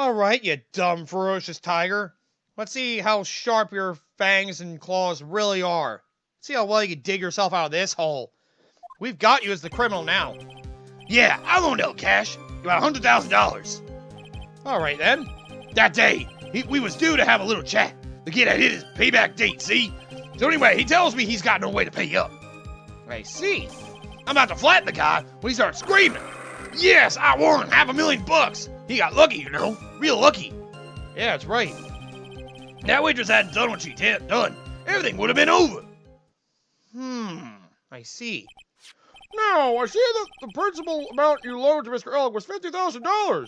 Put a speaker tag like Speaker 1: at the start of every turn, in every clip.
Speaker 1: All right, you dumb, ferocious tiger. Let's see how sharp your fangs and claws really are. See how well you can dig yourself out of this hole. We've got you as the criminal now.
Speaker 2: Yeah, I loaned out cash. About $100,000.
Speaker 1: All right, then.
Speaker 2: That day, we was due to have a little chat. The kid had hit his payback date, see? So anyway, he tells me he's got no way to pay up.
Speaker 1: I see.
Speaker 2: I'm about to flatten the guy when he starts screaming. Yes, I won $500,000. He got lucky, you know. Real lucky.
Speaker 1: Yeah, that's right.
Speaker 2: That waitress hadn't done what she done. Everything would have been over.
Speaker 1: I see.
Speaker 3: Now, I see that the principal amount you loaned to Mr. Elk was $50,000.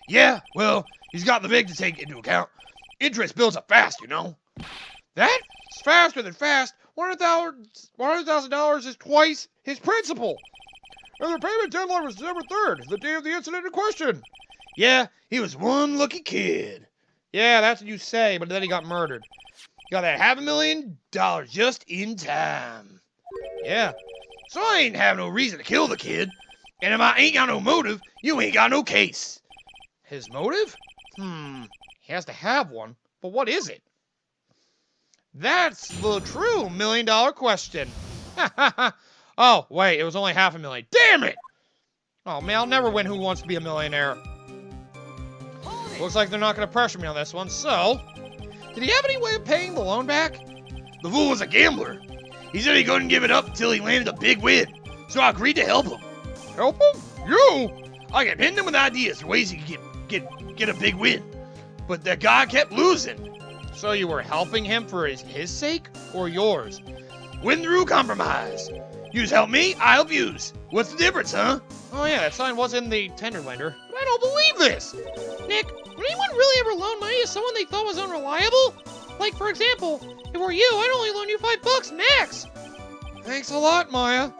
Speaker 2: Yeah, well, he's got the big to take into account. Interest builds up fast, you know.
Speaker 1: That's faster than fast. $100,000 is twice his principal.
Speaker 3: And the payment deadline was December 3rd, the day of the incident in question.
Speaker 2: Yeah, he was one lucky kid.
Speaker 1: Yeah, that's what you say, but then he got murdered.
Speaker 2: Got that $500,000 just in time.
Speaker 1: Yeah.
Speaker 2: So I ain't have no reason to kill the kid. And if I ain't got no motive, you ain't got no case.
Speaker 1: His motive? He has to have one. But what is it? That's the true $1 million question. Oh, wait, it was only $500,000. Damn it! Oh, man, I'll never win Who Wants to Be a Millionaire. Looks like they're not going to pressure me on this one, so... Did he have any way of paying the loan back?
Speaker 2: The fool was a gambler. He said he couldn't give it up until he landed a big win. So I agreed to help him.
Speaker 3: Help him? You?
Speaker 2: I kept hitting him with ideas for ways he could get a big win. But the guy kept losing.
Speaker 1: So you were helping him for his sake or yours?
Speaker 2: Win through compromise. Yous help me, I help yous. What's the difference, huh?
Speaker 1: Oh yeah, that sign was in the tender lender. But I don't believe this! Nick, would anyone really ever loan money to someone they thought was unreliable? Like, for example, if it were you, I'd only loan you $5 max! Thanks a lot, Maya.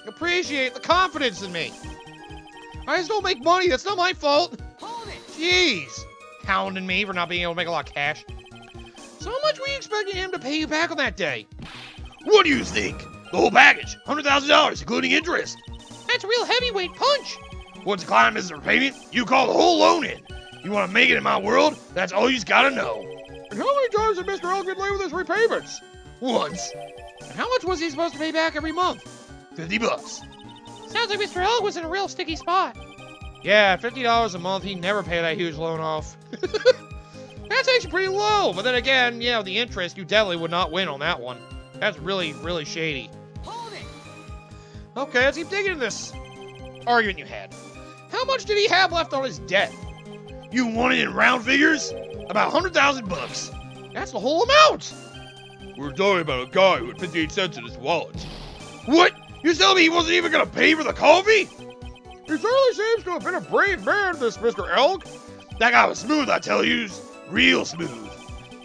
Speaker 1: Appreciate the confidence in me. I just don't make money, that's not my fault. Jeez. Hounding me for not being able to make a lot of cash. So how much were you expecting him to pay you back on that day?
Speaker 2: What do you think? The whole package, $100,000, including interest.
Speaker 1: That's a real heavyweight punch.
Speaker 2: Once the client misses a repayment, you call the whole loan in. You want to make it in my world? That's all you's got to know.
Speaker 3: And how many times did Mr. Elk get late with his repayments?
Speaker 2: Once.
Speaker 1: And how much was he supposed to pay back every month?
Speaker 2: $50.
Speaker 1: Sounds like Mr. Elk was in a real sticky spot. Yeah, $50 a month, he'd never pay that huge loan off. That's actually pretty low, but then again, yeah, the interest, you definitely would not win on that one. That's really, really shady. Okay, let's keep digging into this argument you had. How much did he have left on his debt?
Speaker 2: You want it in round figures? About $100,000.
Speaker 1: That's the whole amount.
Speaker 3: We're talking about a guy who had 58 cents in his wallet.
Speaker 2: What? You're telling me he wasn't even gonna pay for the coffee?
Speaker 3: He certainly seems to have been a brave man, this Mr. Elk.
Speaker 2: That guy was smooth, I tell you. Real smooth.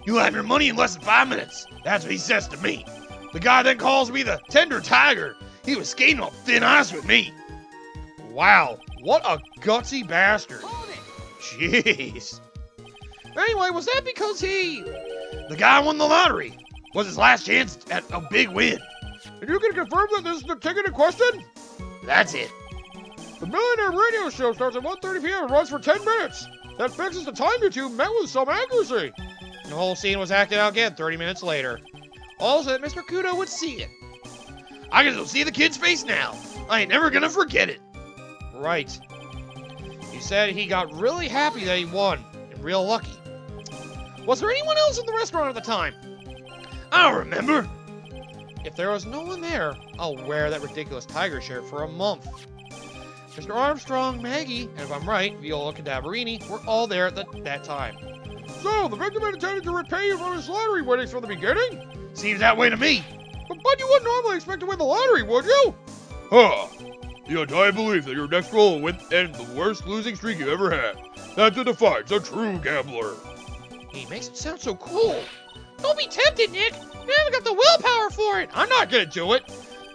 Speaker 2: You'll have your money in less than 5 minutes. That's what he says to me. The guy then calls me the tender tiger. He was skating on thin ice with me.
Speaker 1: Wow, what a gutsy bastard. Jeez. Anyway, was that because
Speaker 2: The guy won the lottery. Was his last chance at a big win.
Speaker 3: And you can confirm that this is the ticket in question?
Speaker 2: That's it.
Speaker 3: The Millionaire Radio Show starts at 1:30 p.m. and runs for 10 minutes. That fixes the time you two met with some accuracy.
Speaker 1: The whole scene was acted out again 30 minutes later. All so that Mr. Kudo would see it.
Speaker 2: I can still see the kid's face now. I ain't never gonna forget it.
Speaker 1: Right. He said he got really happy that he won, and real lucky. Was there anyone else in the restaurant at the time?
Speaker 2: I don't remember.
Speaker 1: If there was no one there, I'll wear that ridiculous tiger shirt for a month. Mr. Armstrong, Maggie, and if I'm right, Viola Cadaverini were all there at that time.
Speaker 3: So, the victim had intended to repay you from his lottery winnings from the beginning?
Speaker 2: Seems that way to me.
Speaker 3: But you wouldn't normally expect to win the lottery, would you?
Speaker 4: Huh. The undying belief that your next roll will end the worst losing streak you ever had. That's what defines a true gambler.
Speaker 1: He makes it sound so cool. Don't be tempted, Nick. You haven't got the willpower for it. I'm not gonna do it.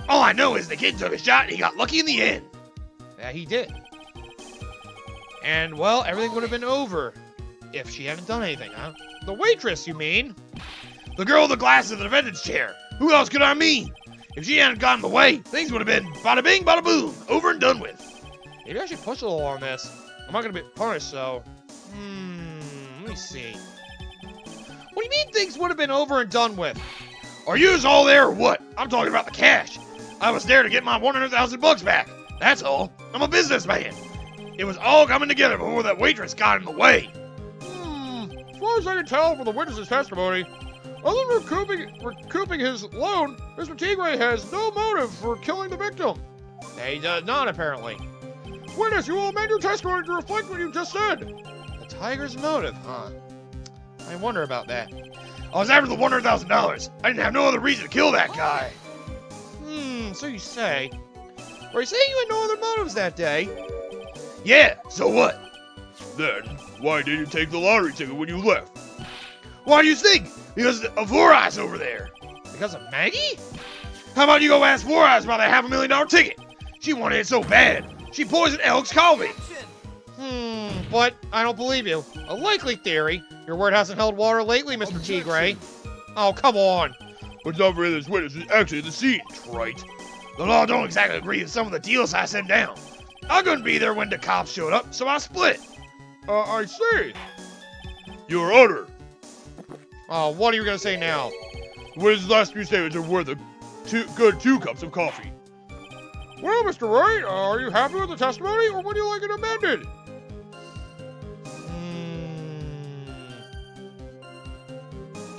Speaker 2: All I know is the kid took a shot and he got lucky in the end.
Speaker 1: Yeah, he did. And, well, everything would have been over if she hadn't done anything, huh? The waitress, you mean?
Speaker 2: The girl with the glass in the defendant's chair. Who else could I mean? If she hadn't gotten in the way, things would have been bada bing, bada boom, over and done with.
Speaker 1: Maybe I should push a little on this. I'm not gonna be punished, so... see. What do you mean things would have been over and done with?
Speaker 2: Are yous all there or what? I'm talking about the cash. I was there to get my 100,000 bucks back. That's all. I'm a businessman. It was all coming together before that waitress got in the way.
Speaker 3: As far as I can tell from the witness's testimony, other than recouping his loan, Mr. Tigre has no motive for killing the victim.
Speaker 1: He does not, apparently.
Speaker 3: Witness, you will amend your testimony to reflect what you just said.
Speaker 1: The tiger's motive, huh? I wonder about that.
Speaker 2: I was after the $100,000. I didn't have no other reason to kill that guy.
Speaker 1: So you say. Or you say you had no other motives that day?
Speaker 2: Yeah, so what?
Speaker 4: Then, why did you take the lottery ticket when you left?
Speaker 2: Why do you think? Because of Four Eyes over there.
Speaker 1: Because of Maggie?
Speaker 2: How about you go ask Four Eyes about that $500,000 ticket? She wanted it so bad. She poisoned Elk's coffee.
Speaker 1: But I don't believe you. A likely theory. Your word hasn't held water lately, Mr. Tigre. Oh, come on.
Speaker 4: What's not for this witness is actually the scene, trite.
Speaker 2: The law don't exactly agree with some of the deals I sent down. I couldn't be there when the cops showed up, so I split.
Speaker 3: I see.
Speaker 4: Your Honor,
Speaker 1: Oh, what are you going to say now?
Speaker 4: the witness's last few statements are worth a good 2 cups of coffee.
Speaker 3: Well, Mr. Wright, are you happy with the testimony, or would you like it amended?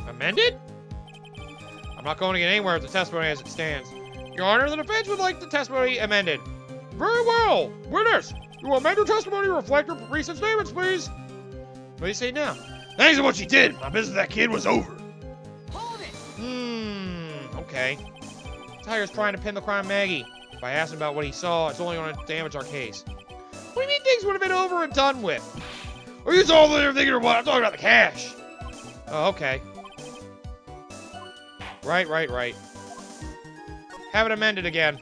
Speaker 1: Amended? I'm not going to get anywhere with the testimony as it stands. Your Honor, the defense would like the testimony amended.
Speaker 3: Very well. Witness, you will amend your testimony to reflect your recent statements, please.
Speaker 1: What do you say now?
Speaker 2: Thanks to what she did, my business with that kid was over.
Speaker 1: Okay. Tiger's trying to pin the crime on Maggie. If I ask him about what he saw, it's only going to damage our case. What do you mean things would have been over and done with?
Speaker 2: Are you all there thinking or what? I'm talking about the cash.
Speaker 1: Oh, okay. Right. Have it amended again.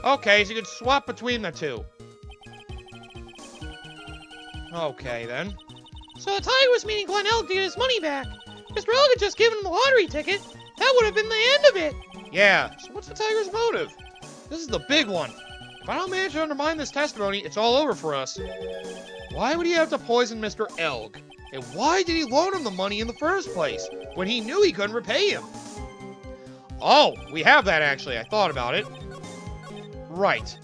Speaker 1: Okay, so you could swap between the two. Okay, then. So the Tiger was meeting Glenn Elk to get his money back. Mr. Elk had just given him the lottery ticket. That would have been the end of it. Yeah, so what's the Tiger's motive? This is the big one. If I don't manage to undermine this testimony, it's all over for us. Why would he have to poison Mr. Elk? And why did he loan him the money in the first place, when he knew he couldn't repay him? Oh, we have that actually. I thought about it. Right.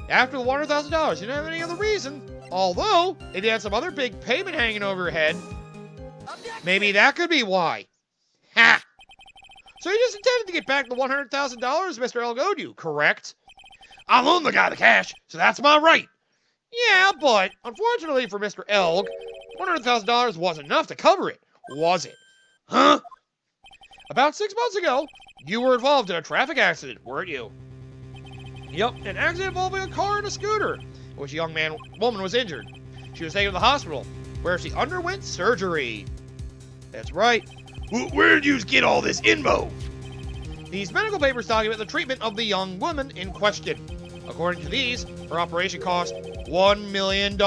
Speaker 1: After the $100,000, you didn't have any other reason. Although, if you had some other big payment hanging over your head, maybe that could be why. Ha! So you just intended to get back the $100,000 Mr. Elk owed you, correct?
Speaker 2: I loaned the guy the cash, so that's my right.
Speaker 1: Yeah, but unfortunately for Mr. Elk, $100,000 wasn't enough to cover it, was it?
Speaker 2: Huh?
Speaker 1: About 6 months ago, you were involved in a traffic accident, weren't you? Yep, an accident involving a car and a scooter, in which a young woman was injured. She was taken to the hospital, where she underwent surgery. That's right.
Speaker 2: Where did you get all this info?
Speaker 1: These medical papers document the treatment of the young woman in question. According to these, her operation cost $1 million.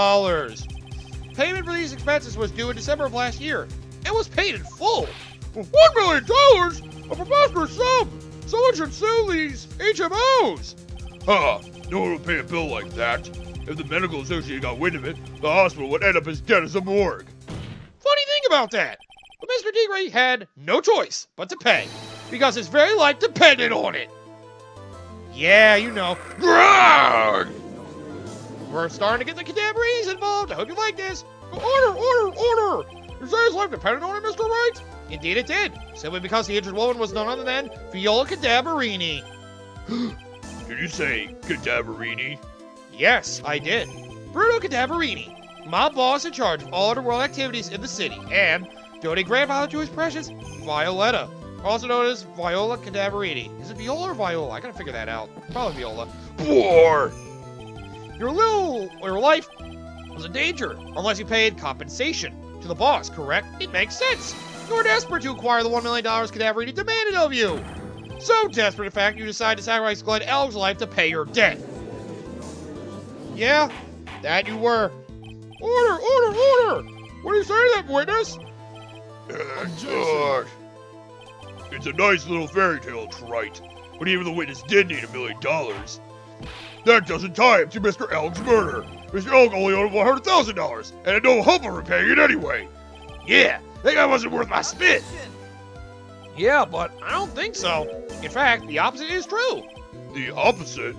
Speaker 1: Payment for these expenses was due in December of last year, and was paid in full.
Speaker 3: $1 million? A preposterous sum! Someone should sue these HMOs!
Speaker 4: Ha! No one will pay a bill like that. If the medical associate got wind of it, the hospital would end up as dead as a morgue.
Speaker 1: Funny thing about that, but Mr. Tigre had no choice but to pay, because his very life depended on it. Yeah, you know.
Speaker 2: Grog!
Speaker 1: We're starting to get the cadaveries involved. I hope you like this.
Speaker 3: Order! You say his life depended on it, Mr. Wright?
Speaker 1: Indeed it did, simply because the injured woman was none other than Viola Cadaverini.
Speaker 4: Did you say cadaverini?
Speaker 1: Yes, I did. Bruno Cadaverini, my boss in charge of all the world activities in the city, and doting grandfather to his precious Violetta, also known as Viola Cadaverini. Is it Viola or Viola? I gotta figure that out. Probably Viola.
Speaker 2: Poor!
Speaker 1: Your life was in danger unless you paid compensation to the boss, correct? It makes sense. You were desperate to acquire the $1 million Cadaverini demanded of you. So desperate, in fact, you decided to sacrifice Glenn Elk's life to pay your debt. Yeah, that you were.
Speaker 3: Order! What do you say to that, witness?
Speaker 4: It's a nice little fairy tale, trite, but even the witness did need $1 million. That doesn't tie him to Mr. Elk's murder. Mr. Elk only owed $100,000 and had no hope of repaying it anyway.
Speaker 2: Yeah, that guy wasn't worth my spit.
Speaker 1: Yeah, but I don't think so. In fact, the opposite is true.
Speaker 4: The opposite?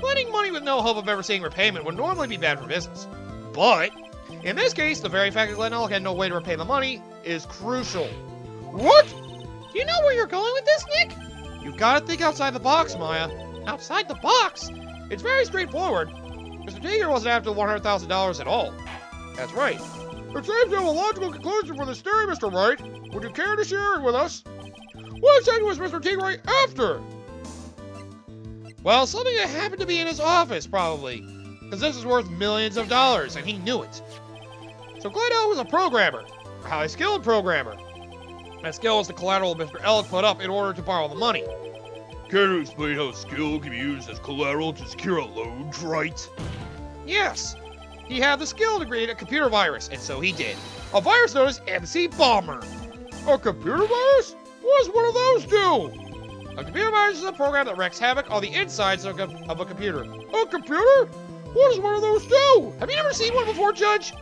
Speaker 1: Lending money with no hope of ever seeing repayment would normally be bad for business. But, in this case, the very fact that Glen Elk had no way to repay the money is crucial.
Speaker 3: What?
Speaker 1: Do you know where you're going with this, Nick? You've got to think outside the box, Maya. Outside the box? It's very straightforward. Mr. Tiger wasn't after the $100,000 at all. That's right.
Speaker 3: It seems to have a logical conclusion for this theory, Mr. Wright. Would you care to share it with us? What exactly was Mr. Tigray after?
Speaker 1: Well, something that happened to be in his office, probably. Because this is worth millions of dollars, and he knew it. So Glen Elk was a programmer. A highly skilled programmer. That skill was the collateral Mr. Elk put up in order to borrow the money.
Speaker 4: Can you explain how skill can be used as collateral to secure a loan, Trite?
Speaker 1: Yes. He had the skill to create a computer virus, and so he did. A virus known as MC Bomber.
Speaker 3: A computer virus? What does one of those do?
Speaker 1: A computer virus is a program that wreaks havoc on the insides of a computer.
Speaker 3: A computer? What does one of those do?
Speaker 1: Have you never seen one before, Judge?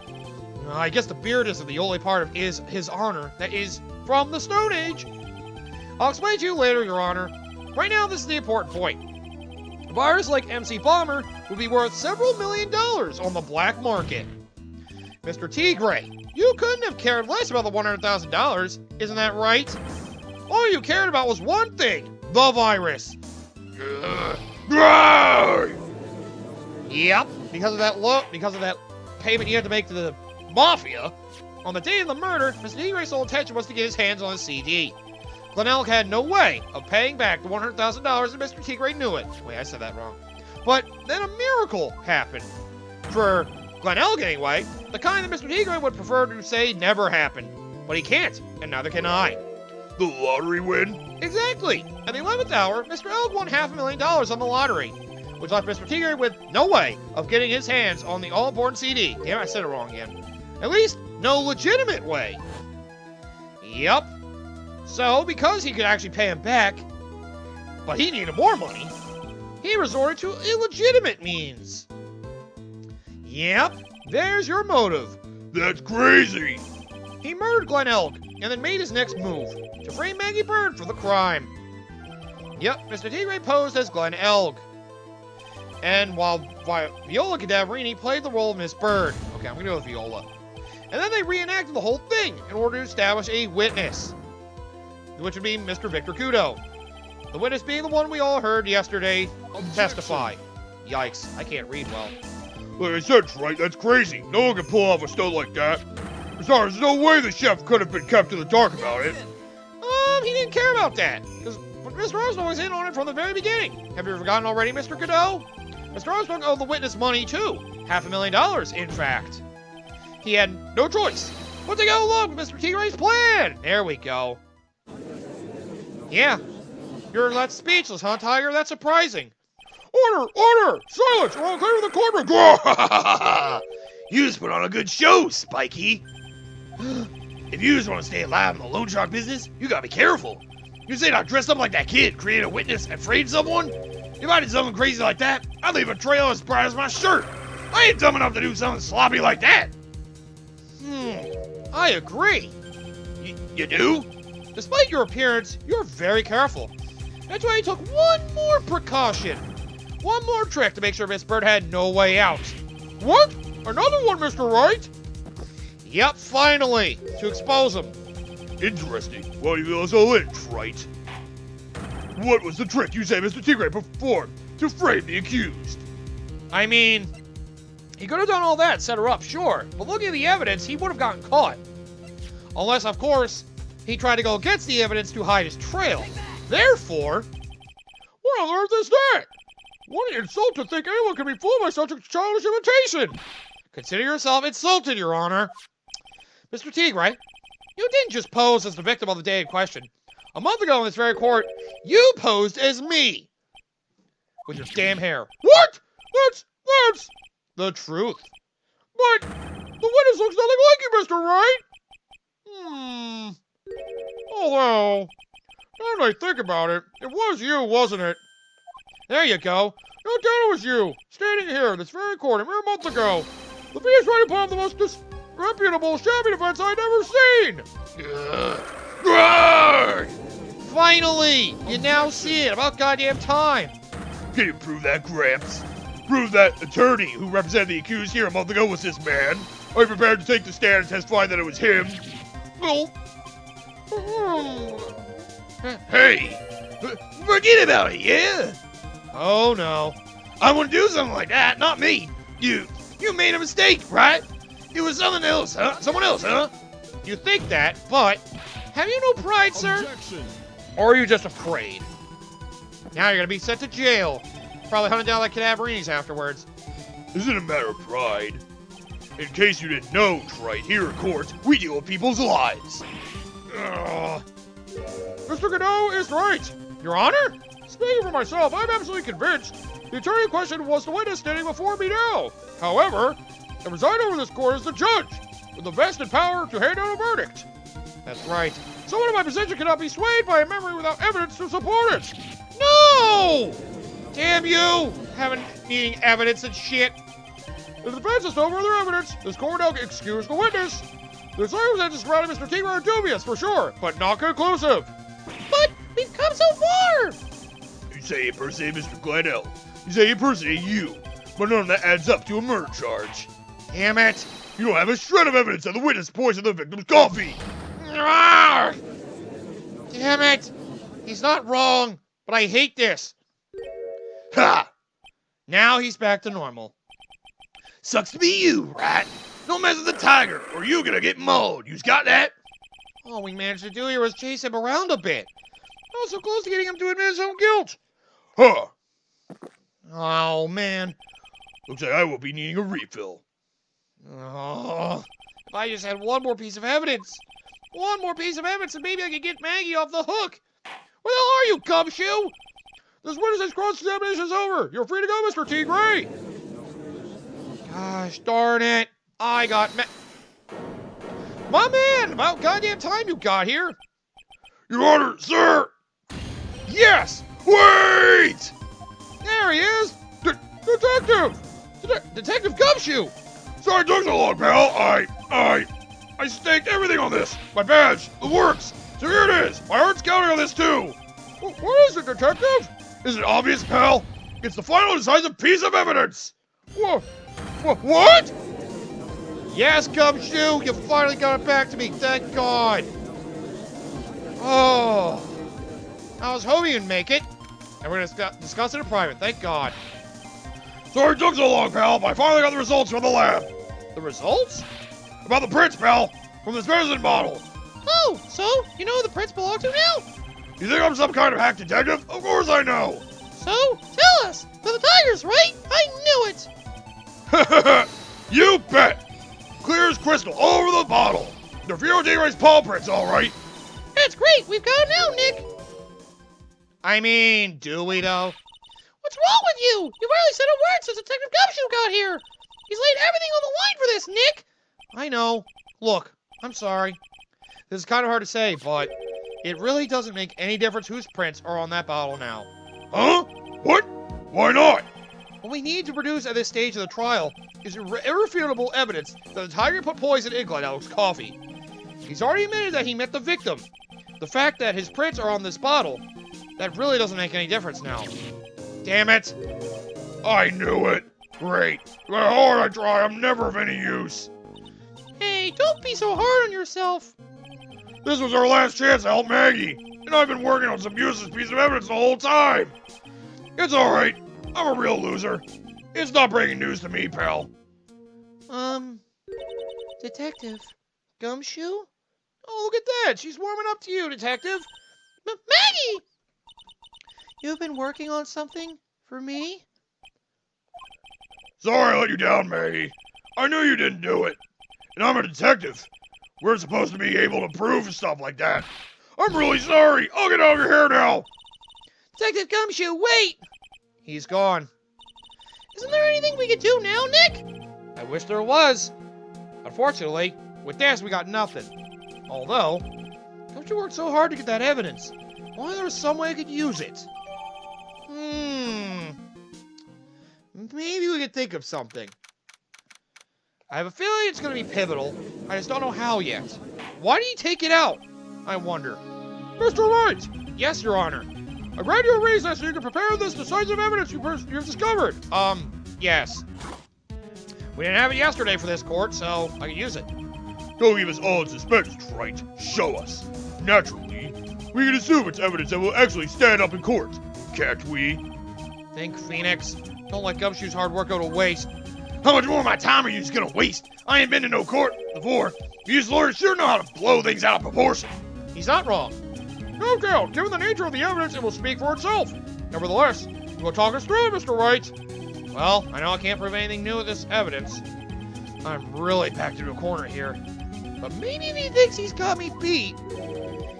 Speaker 1: I guess the beard isn't the only part of his honor that is from the Stone Age. I'll explain to you later, Your Honor. Right now, this is the important point. A virus like MC Bomber would be worth several $1 million on the black market. Mr. Tigray, you couldn't have cared less about the $100,000, isn't that right? All you cared about was one thing, the virus. Yep, because of that payment you had to make to the mafia. On the day of the murder, Mr. Tigray's sole intention was to get his hands on a CD. Glen Elk had no way of paying back the $100,000 and Mr. Tigray knew it. Wait, I said that wrong. But then a miracle happened. For Glen Elk, anyway, the kind that Mr. Tigray would prefer to say never happened. But he can't, and neither can I.
Speaker 4: The lottery win?
Speaker 1: Exactly. At the 11th hour, Mr. Elk won $500,000 on the lottery, which left Mr. Tigray with no way of getting his hands on the all-important CD. Damn, I said it wrong again. At least, no legitimate way. Yep. So, because he could actually pay him back, but he needed more money, he resorted to illegitimate means. Yep, there's your motive.
Speaker 4: That's crazy!
Speaker 1: He murdered Glen Elk, and then made his next move, to frame Maggie Bird for the crime. Yep, Mr. Tigray posed as Glen Elk. And while Viola Cadaverini played the role of Miss Bird. Okay, I'm gonna go with Viola. And then they reenacted the whole thing in order to establish a witness, which would be Mr. Victor Kudo. The witness being the one we all heard yesterday testify. Yikes, I can't read well.
Speaker 4: Like I said, Trite, that's crazy. No one can pull off a stunt like that. Besides, there's no way the chef could have been kept in the dark about it.
Speaker 1: He didn't care about that, because Mr. Armstrong was in on it from the very beginning. Have you forgotten already, Mr. Kudo? Mr. Armstrong owed the witness money, too. $500,000, in fact. He had no choice but to go along with Mr. Tigray's plan. There we go. Yeah. You're that speechless, huh, Tiger? That's surprising.
Speaker 3: Order! Order! Silence! We're all clear to the courtroom!
Speaker 2: You just put on a good show, Spikey. If you just want to stay alive in the loan shark business, you gotta be careful. You say I dressed up like that kid, create a witness, and frame someone? If I did something crazy like that, I'd leave a trail as bright as my shirt. I ain't dumb enough to do something sloppy like that.
Speaker 1: I agree.
Speaker 2: You do?
Speaker 1: Despite your appearance, you're very careful. That's why I took one more precaution. One more trick to make sure Miss Bird had no way out.
Speaker 3: What? Another one, Mr. Wright?
Speaker 1: Yep, finally. To expose him.
Speaker 4: Interesting. Well, you fill us all in, Trite. What was the trick you say Mr. Tigray performed to frame the accused?
Speaker 1: I mean, he could have done all that, set her up, sure. But looking at the evidence, he would have gotten caught. Unless, of course, he tried to go against the evidence to hide his trail. Therefore,
Speaker 3: what on earth is that? What an insult to think anyone can be fooled by such a childish imitation!
Speaker 1: consider yourself insulted, Your Honor. Mr. Tigray, you didn't just pose as the victim on the day in question. A month ago in this very court, you posed as me. With your damn hair.
Speaker 3: What? That's...
Speaker 1: The truth.
Speaker 3: But the witness looks nothing like you, Mr. Wright. Although, now that I think about it, it was you, wasn't it?
Speaker 1: There you go.
Speaker 3: No doubt it was you, standing here in this very court a mere month ago. The fee is trying to put on the most disreputable, shabby defense I'd ever seen.
Speaker 2: Grrr!
Speaker 1: Finally! You now see it. About goddamn time.
Speaker 4: Can you prove that, Gramps? Prove that attorney who represented the accused here a month ago was this man? Are you prepared to take the stand and testify that it was him?
Speaker 1: Well,
Speaker 2: Hey, forget about it, yeah?
Speaker 1: oh no.
Speaker 2: I want to do something like that, not me. You made a mistake, right? It was someone else, huh? Someone else, huh?
Speaker 1: You think that, but have you no pride, sir?
Speaker 3: Objection.
Speaker 1: Or are you just afraid? Now you're gonna be sent to jail. Probably hunted down like cadaverinis afterwards.
Speaker 4: This isn't a matter of pride. In case you didn't know, Trite, here at court, we deal with people's lives.
Speaker 3: Mr. Godot is right.
Speaker 1: Your Honor?
Speaker 3: Speaking for myself, I'm absolutely convinced the attorney in question was the witness standing before me now. However, the presiding over this court is the judge, with the vested power to hand out a verdict.
Speaker 1: That's right.
Speaker 3: Someone in my position cannot be swayed by a memory without evidence to support it.
Speaker 1: No! Damn you! Needing evidence and shit.
Speaker 3: If the defense has no further evidence, this court now excuse the witness. The circumstances surrounding Mr. Tigray are dubious, for sure, but not conclusive.
Speaker 1: But we've come so far!
Speaker 4: You say impersonate Mr. Gladell. You say impersonate you. But none of that adds up to a murder charge.
Speaker 1: Damn it!
Speaker 4: You don't have a shred of evidence that the witness poisoned the victim's coffee.
Speaker 1: Arrgh! Damn it! He's not wrong, but I hate this.
Speaker 2: Ha!
Speaker 1: Now he's back to normal.
Speaker 2: Sucks to be you, right? Don't mess with the tiger, or you gonna get mauled. You got that?
Speaker 1: All we managed to do here was chase him around a bit. I was so close to getting him to admit his own guilt.
Speaker 4: Huh.
Speaker 1: Oh, man.
Speaker 4: Looks like I will be needing a refill.
Speaker 1: Oh, if I just had one more piece of evidence. One more piece of evidence, and maybe I could get Maggie off the hook. Where the hell are you, Gumshoe?
Speaker 3: This witness's cross-examination is over. You're free to go, Mr. Tigray.
Speaker 1: Gosh darn it. I got My man, about goddamn time you got here.
Speaker 4: Your Honor, sir!
Speaker 1: Yes!
Speaker 4: Wait!
Speaker 3: There he is. Detective!
Speaker 1: Detective Gumshoe!
Speaker 4: Sorry it took so long, pal. I staked everything on this. My badge, the works. So here it is. My heart's counting on this too.
Speaker 3: What is it, Detective?
Speaker 4: Is it obvious, pal? It's the final decisive piece of evidence.
Speaker 3: What?
Speaker 1: Yes, Gumshoe, you finally got it back to me, thank God. Oh, I was hoping you'd make it. And we're gonna discuss it in private, thank God.
Speaker 4: Sorry it took so long, pal. But I finally got the results from the lab.
Speaker 1: The results?
Speaker 4: About the prints, pal. From this medicine bottle.
Speaker 1: Oh, so you know who the prince belong to now?
Speaker 4: You think I'm some kind of hack detective? Of course I know.
Speaker 1: So, tell us. They're the tigers, right? I knew it.
Speaker 4: You bet. Clear as crystal all over the bottle. They're Fio Tigray's paw prints, all right.
Speaker 1: That's great. We've got him now, Nick. I mean, do we though? What's wrong with you? You've hardly said a word since Detective Gumshoe got here. He's laid everything on the line for this, Nick. I know. Look, I'm sorry. This is kind of hard to say, but it really doesn't make any difference whose prints are on that bottle now.
Speaker 4: Huh? What? Why not?
Speaker 1: What we need to produce at this stage of the trial is irrefutable evidence that the tiger put poison in Gladell's coffee. He's already admitted that he met the victim. The fact that his prints are on this bottle, that really doesn't make any difference now. Damn it!
Speaker 4: I knew it. Great. The harder I try, I'm never of any use.
Speaker 1: Hey, don't be so hard on yourself.
Speaker 4: This was our last chance to help Maggie, and I've been working on some useless piece of evidence the whole time. It's all right. I'm a real loser. It's not breaking news to me, pal.
Speaker 1: Detective Gumshoe? Oh, look at that. She's warming up to you, Detective. Maggie! You've been working on something for me?
Speaker 4: Sorry I let you down, Maggie. I knew you didn't do it. And I'm a detective. We're supposed to be able to prove stuff like that. I'm really sorry. I'll get out of your hair now.
Speaker 1: Detective Gumshoe, wait! He's gone. Isn't there anything we could do now, Nick? I wish there was. Unfortunately, with this, we got nothing. Although, don't you work so hard to get that evidence? Only there was some way I could use it. maybe we could think of something. I have a feeling it's going to be pivotal. I just don't know how yet. Why did he take it out? I wonder.
Speaker 3: Mr. Wright,
Speaker 1: Yes, Your Honor.
Speaker 3: I grant you a recess so you can prepare this decisive evidence you've discovered.
Speaker 1: Yes. We didn't have it yesterday for this court, so I can use it.
Speaker 4: Don't leave us all in suspense, Trite. Show us. Naturally, we can assume it's evidence that will actually stand up in court. Can't we?
Speaker 1: Think, Phoenix. Don't let Gumshoe's hard work go to waste.
Speaker 2: How much more of my time are you just gonna waste? I ain't been to no court before. You lawyers sure know how to blow things out of proportion.
Speaker 1: He's not wrong.
Speaker 3: No doubt, given the nature of the evidence, it will speak for itself. Nevertheless, you will talk us through it, Mr. Wright.
Speaker 1: Well, I know I can't prove anything new with this evidence. I'm really backed into a corner here. But maybe if he thinks he's got me beat,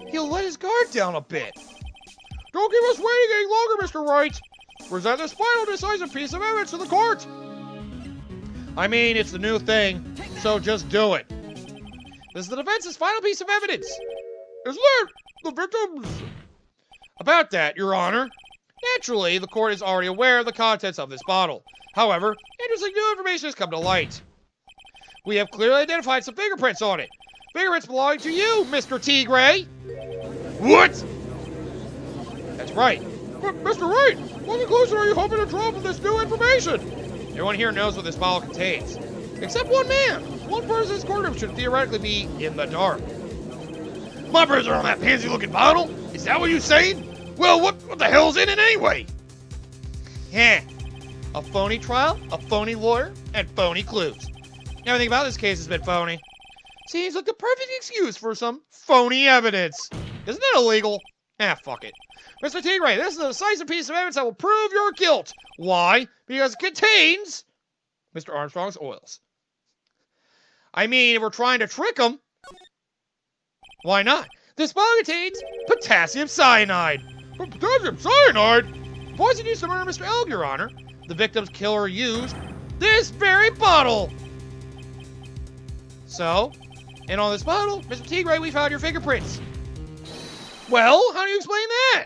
Speaker 1: he'll let his guard down a bit.
Speaker 3: Don't keep us waiting any longer, Mr. Wright. Present this final decisive piece of evidence to the court.
Speaker 1: I mean, it's the new thing, so just do it. This is the defense's final piece of evidence.
Speaker 3: Isn't it the victims?
Speaker 1: About that, Your Honor. Naturally, the court is already aware of the contents of this bottle. However, interesting new information has come to light. We have clearly identified some fingerprints on it. Fingerprints belonging to you, Mr. Tigray.
Speaker 2: What?
Speaker 1: That's right.
Speaker 3: But, Mr. Wright, what conclusion are you hoping to draw from this new information?
Speaker 1: Everyone here knows what this bottle contains. Except one man. One person in this courtroom should theoretically be in the dark.
Speaker 2: My birds are on that pansy-looking bottle? Is that what you're saying? Well, what the hell's in it anyway?
Speaker 1: Heh. A phony trial, a phony lawyer, and phony clues. Everything about this case has been phony. Seems like the perfect excuse for some phony evidence. Isn't that illegal? Fuck it. Mr. Tigray, this is a decisive piece of evidence that will prove your guilt. Why? Because it contains Mr. Armstrong's oils. I mean, if we're trying to trick him, why not? This bottle contains potassium cyanide.
Speaker 3: Potassium cyanide?
Speaker 1: Poison used to murder Mr. Elg, Your Honor. The victim's killer used this very bottle. So, and on this bottle, Mr. Tigray, we found your fingerprints. Well, how do you explain that?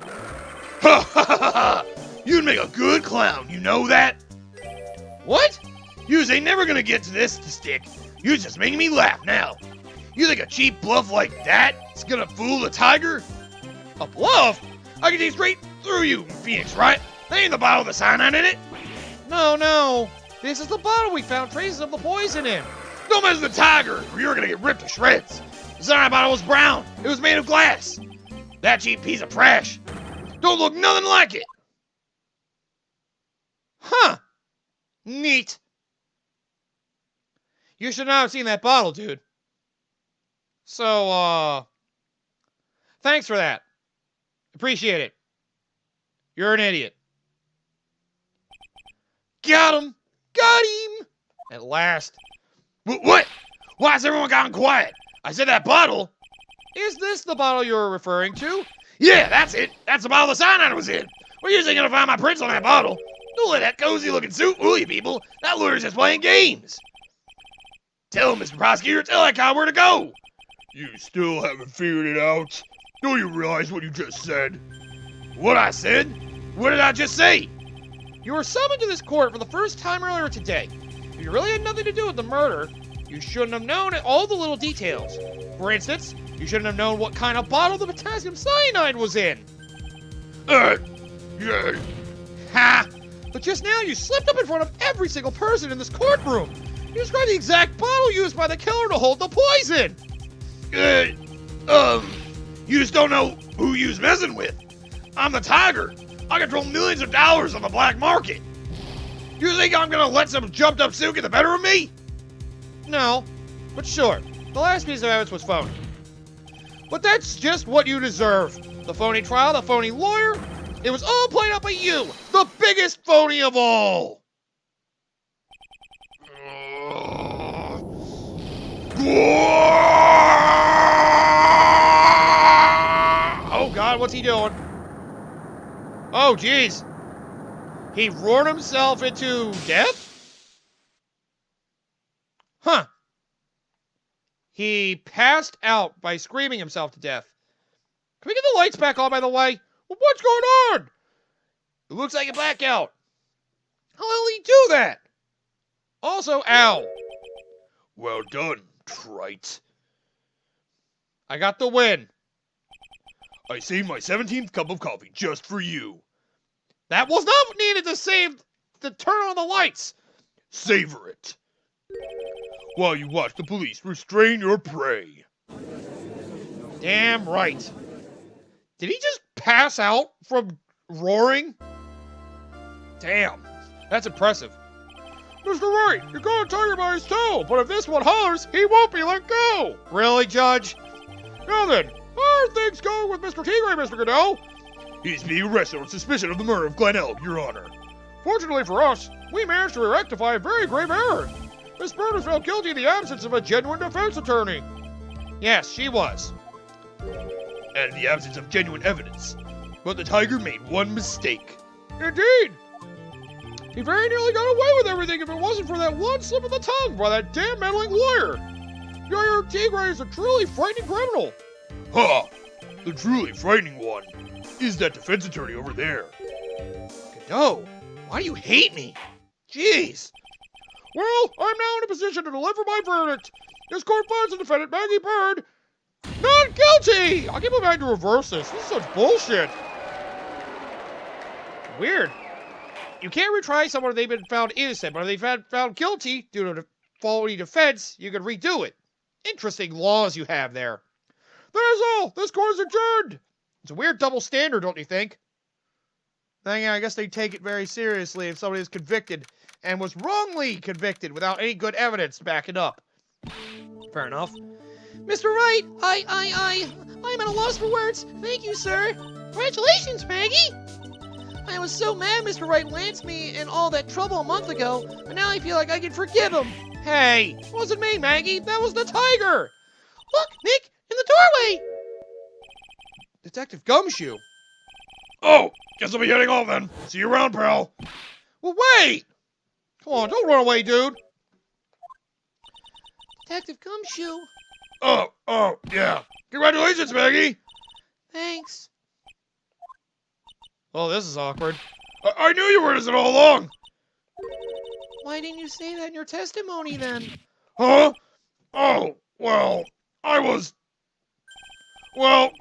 Speaker 2: Ha ha ha ha! You'd make a good clown, you know that?
Speaker 1: What?
Speaker 2: Yous ain't never gonna get to this to stick. You's just making me laugh now. You think a cheap bluff like that is gonna fool the tiger?
Speaker 1: A bluff?
Speaker 2: I can see straight through you, Phoenix, right? That ain't the bottle with the cyanide in it.
Speaker 1: No. This is the bottle we found traces of the poison in.
Speaker 2: Don't mess with the tiger, or you're gonna get ripped to shreds. The cyanide bottle was brown. It was made of glass. That cheap piece of trash don't look nothing like it.
Speaker 1: Huh. Neat. You should not have seen that bottle, dude. So, thanks for that. Appreciate it. You're an idiot. Got him! Got him! At last.
Speaker 2: What? Why has everyone gotten quiet? I said that bottle.
Speaker 1: Is this the bottle you're referring to?
Speaker 2: Yeah, that's it. That's the bottle the cyanide was in. We're usually gonna find my prints on that bottle. Don't let that cozy-looking suit fool you, people. That lawyer's just playing games. Tell him, Mr. Prosecutor, tell that guy where to go.
Speaker 4: You still haven't figured it out? Don't you realize what you just said?
Speaker 2: What I said? What did I just say?
Speaker 1: You were summoned to this court for the first time earlier today. If you really had nothing to do with the murder, you shouldn't have known all the little details. For instance, you shouldn't have known what kind of bottle the potassium cyanide was in.
Speaker 4: Yeah.
Speaker 1: Ha! But just now you slipped up in front of every single person in this courtroom. You described the exact bottle used by the killer to hold the poison.
Speaker 2: You just don't know who you's messing with. I'm the tiger. I control millions of dollars on the black market. You think I'm gonna let some jumped up suit get the better of me?
Speaker 1: No, but sure, the last piece of evidence was phony. But that's just what you deserve. The phony trial, the phony lawyer, it was all played up by you, the biggest phony of all. Oh God, what's he doing? Oh jeez. He roared himself into death? Huh. He passed out by screaming himself to death. Can we get the lights back on, by the way?
Speaker 3: Well, what's going on?
Speaker 1: It looks like a blackout.
Speaker 3: How will he do that? Also, ow.
Speaker 4: Well done, trite.
Speaker 3: I got the win.
Speaker 4: I saved my 17th cup of coffee just for you.
Speaker 3: That was not needed to turn on the lights.
Speaker 4: Savor it. While you watch the police restrain your prey.
Speaker 3: Damn right. Did he just pass out from roaring? Damn, that's impressive. Mr. Wright, you got a tiger by his tail, but if this one hollers, he won't be let go. Really, Judge? Now then, how are things going with Mr. Tigre, Mr. Goodell?
Speaker 4: He's being arrested on suspicion of the murder of Glen Elk, Your Honor.
Speaker 3: Fortunately for us, we managed to rectify a very grave error. Miss Bird was found guilty in the absence of a genuine defense attorney. Yes, she was.
Speaker 4: And in the absence of genuine evidence. But the tiger made one mistake.
Speaker 3: Indeed. He very nearly got away with everything if it wasn't for that one slip of the tongue by that damn meddling lawyer. Your Tigre is a truly frightening criminal.
Speaker 4: Ha! The truly frightening one is that defense attorney over there.
Speaker 3: Godot, why do you hate me? Jeez. Well, I'm now in a position to deliver my verdict. This court finds the defendant, Maggie Bird, not guilty! I can't believe I had to reverse this. This is such bullshit. Weird. You can't retry someone if they've been found innocent, but if they've been found guilty due to faulty defense, you can redo it. Interesting laws you have there. That is all. This court is adjourned. It's a weird double standard, don't you think? Then, yeah, I guess they take it very seriously if somebody is convicted and was wrongly convicted without any good evidence to back it up. Fair enough.
Speaker 1: Mr. Wright, I'm at a loss for words. Thank you, sir. Congratulations, Maggie. I was so mad Mr. Wright lanced me in all that trouble a month ago, but now I feel like I can forgive him.
Speaker 3: Hey, it wasn't me, Maggie. That was the tiger.
Speaker 1: Look, Nick, in the doorway.
Speaker 3: Detective Gumshoe.
Speaker 4: Oh, guess I'll be heading off then. See you around, pal.
Speaker 3: Well, wait. Come on, don't run away, dude.
Speaker 1: Detective Gumshoe.
Speaker 4: Oh, yeah. Congratulations, Maggie.
Speaker 1: Thanks.
Speaker 3: Oh, this is awkward.
Speaker 4: I knew you were innocent all along.
Speaker 1: Why didn't you say that in your testimony then?
Speaker 4: Huh? Oh, well,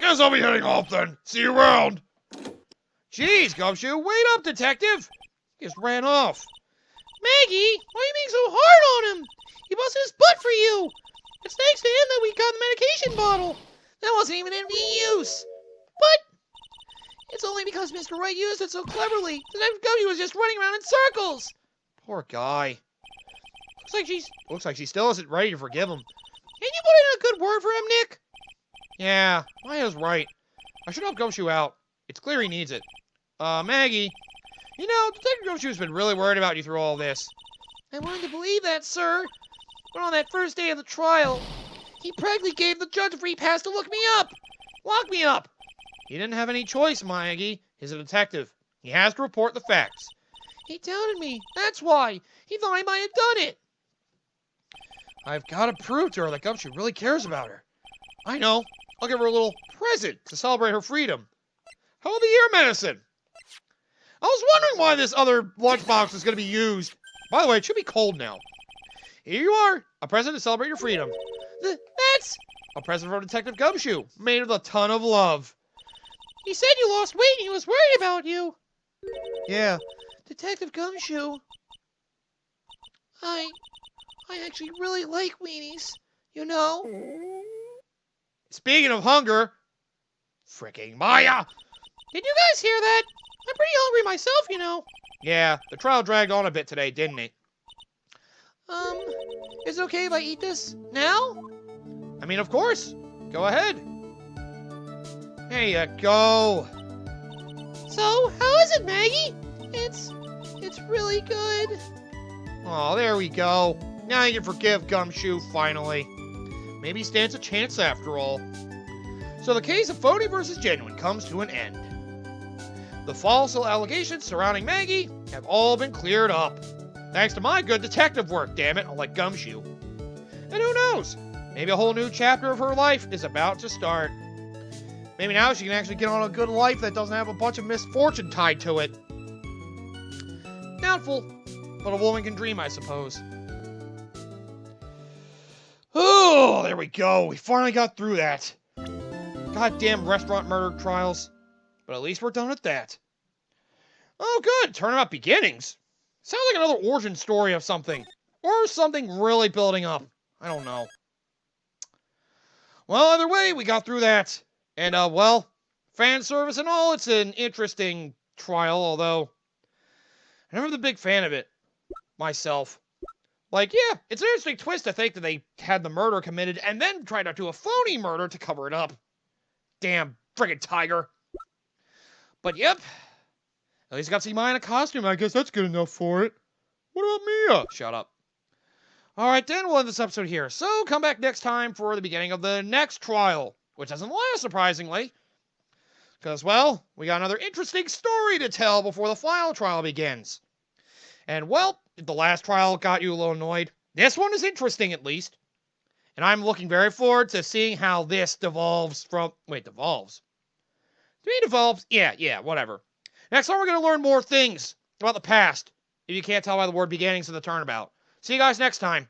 Speaker 4: guess I'll be heading off then. See you around.
Speaker 3: Jeez, Gumshoe, wait up, detective. He just ran off.
Speaker 1: Maggie, why are you being so hard on him? He busted his butt for you. It's thanks to him that we got the medication bottle. That wasn't even any use. But it's only because Mr. Wright used it so cleverly. Detective Gumshoe was just running around in circles.
Speaker 3: Poor guy. Looks like she still isn't ready to forgive him.
Speaker 1: Can you put in a good word for him, Nick?
Speaker 3: Yeah, Maya's right. I should help Gumshoe out. It's clear he needs it. Maggie, you know, Detective Gumshoe's been really worried about you through all this.
Speaker 1: I wanted to believe that, sir. But on that first day of the trial, he practically gave the judge a free pass to look me up. Lock me up.
Speaker 3: He didn't have any choice, Maggie. He's a detective. He has to report the facts.
Speaker 1: He doubted me. That's why. He thought I might have done it.
Speaker 3: I've got to prove to her that Gumshoe really cares about her. I know. I'll give her a little present to celebrate her freedom. How about the ear medicine? I was wondering why this other lunchbox is going to be used. By the way, it should be cold now. Here you are, a present to celebrate your freedom.
Speaker 1: That's...
Speaker 3: A present from Detective Gumshoe, made with a ton of love.
Speaker 1: He said you lost weight and he was worried about you.
Speaker 3: Yeah.
Speaker 1: Detective Gumshoe. I actually really like weenies, you know?
Speaker 3: Speaking of hunger, fricking Maya!
Speaker 1: Did you guys hear that? I'm pretty hungry myself, you know.
Speaker 3: Yeah, the trial dragged on a bit today, didn't it?
Speaker 1: Is it okay if I eat this now?
Speaker 3: I mean, of course. Go ahead. Here you go.
Speaker 1: So, how is it, Maggie? It's really good.
Speaker 3: Oh, there we go. Now you can forgive Gumshoe, finally. Maybe he stands a chance after all. So the case of Phony versus Genuine comes to an end. The false allegations surrounding Maggie have all been cleared up. Thanks to my good detective work, damn it, unlike Gumshoe. And who knows? Maybe a whole new chapter of her life is about to start. Maybe now she can actually get on a good life that doesn't have a bunch of misfortune tied to it. Doubtful. But a woman can dream, I suppose. Oh, there we go. We finally got through that. Goddamn restaurant murder trials. But at least we're done with that. Oh, good. Tournament beginnings. Sounds like another origin story of something. Or something really building up. I don't know. Well, either way, we got through that. And, well, fan service and all, it's an interesting trial, although I'm never the big fan of it myself. Like, yeah, it's an interesting twist to think that they had the murder committed and then tried to do a phony murder to cover it up. Damn friggin' tiger. But, yep. At least I got to see mine in a costume. I guess that's good enough for it. What about Mia? Shut up. Alright, then we'll end this episode here. So, come back next time for the beginning of the next trial. Which doesn't last, surprisingly. Because, well, we got another interesting story to tell before the final trial begins. And, well, if the last trial got you a little annoyed, this one is interesting, at least. And I'm looking very forward to seeing how this devolves from... Wait, devolves? To me, devolves? Yeah, whatever. Next time, we're going to learn more things about the past. If you can't tell by the word beginnings of the turnabout. See you guys next time.